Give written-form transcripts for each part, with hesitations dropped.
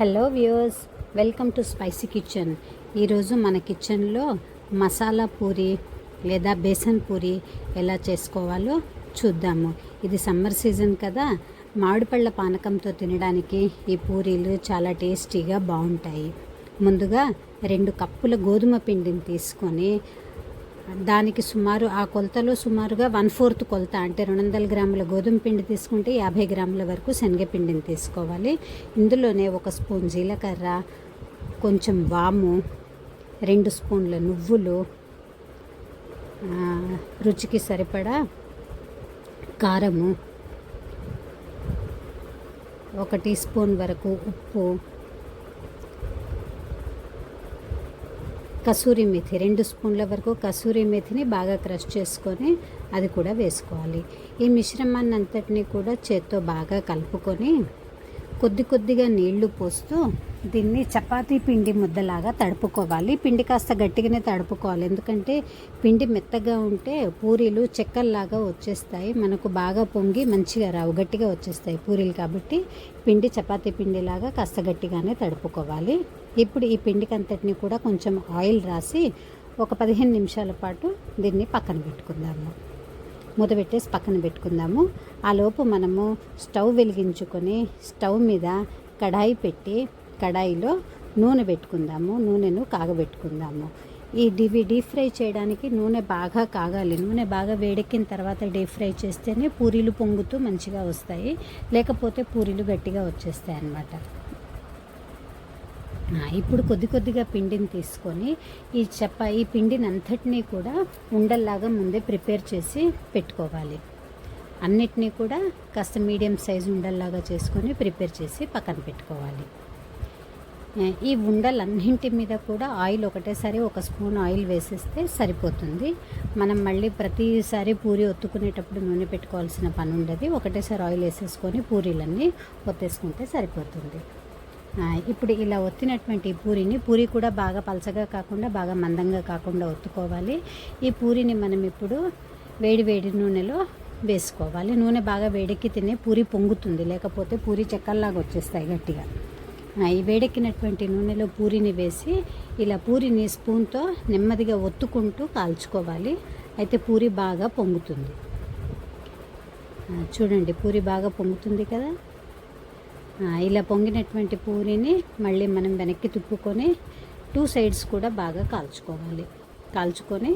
Hello viewers, welcome to spicy kitchen. ఈరోజు మన కిచెన్లో మసాలా పూరి లేదా బేసన్ పూరి ఎలా చేసుకోవాలో చూద్దాము. ఇది సమ్మర్ సీజన్ కదా, మామిడిపళ్ళ పానకంతో తినడానికి ఈ పూరీలు చాలా టేస్టీగా బాగుంటాయి. ముందుగా 2 కప్పుల గోధుమ పిండిని తీసుకొని దానికి సుమారు ఆ కొలతలో సుమారుగా 1/4 కొలత, అంటే 200 గ్రాముల గోధుమ పిండి తీసుకుంటే 50 గ్రాముల వరకు శనగపిండిని తీసుకోవాలి. ఇందులోనే 1 స్పూన్ జీలకర్ర, కొంచెం వాము, 2 స్పూన్ల నువ్వులు, రుచికి సరిపడా కారము, 1 టీ స్పూన్ వరకు ఉప్పు, కసూరి మెథి 2 స్పూన్ల వరకు కసూరి మెథిని బాగా క్రష్ చేసుకొని అది కూడా వేసుకోవాలి. ఈ మిశ్రమాన్ని అంతటినీ కూడా చేత్తో బాగా కలుపుకొని కొద్దిగా నీళ్లు పోస్తూ దీన్ని చపాతీ పిండి ముద్దలాగా తడుపుకోవాలి. పిండి కాస్త గట్టిగానే తడుపుకోవాలి, ఎందుకంటే పిండి మెత్తగా ఉంటే పూరీలు చెక్కల్లాగా వచ్చేస్తాయి, మనకు బాగా పొంగి మంచిగా రావు, గట్టిగా వచ్చేస్తాయి పూరీలు. కాబట్టి పిండి చపాతీ పిండిలాగా కాస్త గట్టిగానే తడుపుకోవాలి. ఇప్పుడు ఈ పిండికి అంతటిని కూడా కొంచెం ఆయిల్ రాసి ఒక 15 నిమిషాల పాటు దీన్ని పక్కన పెట్టుకుందాము. మూత పెట్టేసి పక్కన పెట్టుకుందాము. ఆ లోపు మనము స్టవ్ వెలిగించుకొని స్టవ్ మీద కడాయి పెట్టి కడాయిలో నూనె పెట్టుకుందాము. నూనెను కాగబెట్టుకుందాము. ఈ డీప్ ఫ్రై చేయడానికి నూనె బాగా కాగాలి. నూనె బాగా వేడెక్కిన తర్వాత డీప్ ఫ్రై చేస్తేనే పూరీలు పొంగుతూ మంచిగా వస్తాయి, లేకపోతే పూరీలు గట్టిగా వచ్చేస్తాయి అన్నమాట. ఇప్పుడు కొద్దిగా పిండిని తీసుకొని ఈ పిండిని అంతటినీ కూడా ఉండల్లాగా ముందే ప్రిపేర్ చేసి పెట్టుకోవాలి. అన్నిటినీ కూడా కాస్త మీడియం సైజు ఉండల్లాగా చేసుకొని ప్రిపేర్ చేసి పక్కన పెట్టుకోవాలి. ఈ ఉండలన్నింటి మీద కూడా ఆయిల్ ఒకటేసారి 1 స్పూన్ ఆయిల్ వేసేస్తే సరిపోతుంది. మనం మళ్ళీ ప్రతిసారి పూరి ఒత్తుకునేటప్పుడు నూనె పెట్టుకోవాల్సిన పని ఉండదు. ఒకటేసారి ఆయిల్ వేసేసుకొని పూరీలన్నీ ఒత్తేసుకుంటే సరిపోతుంది. ఇప్పుడు ఇలా ఒత్తినటువంటి పూరి కూడా బాగా పలచగా కాకుండా బాగా మందంగా కాకుండా ఒత్తుకోవాలి. ఈ పూరిని మనం ఇప్పుడు వేడి నూనెలో వేసుకోవాలి. నూనె బాగా వేడెక్కి తినే పూరి పొంగుతుంది, లేకపోతే పూరి చెక్కల్లాగా వచ్చేస్తాయి గట్టిగా. ఈ వేడెక్కినటువంటి నూనెలో పూరిని వేసి ఇలా పూరిని స్పూన్తో నెమ్మదిగా ఒత్తుకుంటూ కాల్చుకోవాలి. అయితే పూరి బాగా పొంగుతుంది. చూడండి, పూరి బాగా పొంగుతుంది కదా. ఇలా పొంగినటువంటి పూరిని మళ్ళీ మనం వెనక్కి తిప్పుకొని 2 సైడ్స్ కూడా బాగా కాల్చుకొని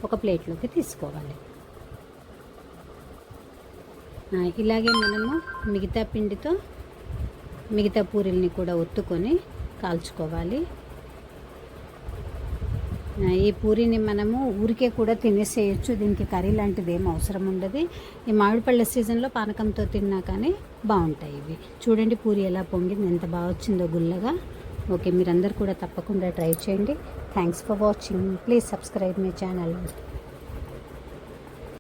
ఒక ప్లేట్లోకి తీసుకోవాలి. ఇలాగే మనము మిగతా పిండితో మిగతా పూరీల్ని కూడా ఒత్తుకొని కాల్చుకోవాలి. ఈ పూరిని మనము ఊరికే కూడా తినేసేయచ్చు, దీనికి కర్రీ లాంటిది ఏం అవసరం ఉండదు. ఈ మామిడిపళ్ళ సీజన్లో పానకంతో తిన్నా కానీ బాగుంటాయి ఇవి. చూడండి పూరి ఎలా పొంగింది, ఎంత బాగా వచ్చిందో గుల్లగా. ఓకే, మీరందరూ కూడా తప్పకుండా ట్రై చేయండి. Thanks for watching. Please subscribe my channel.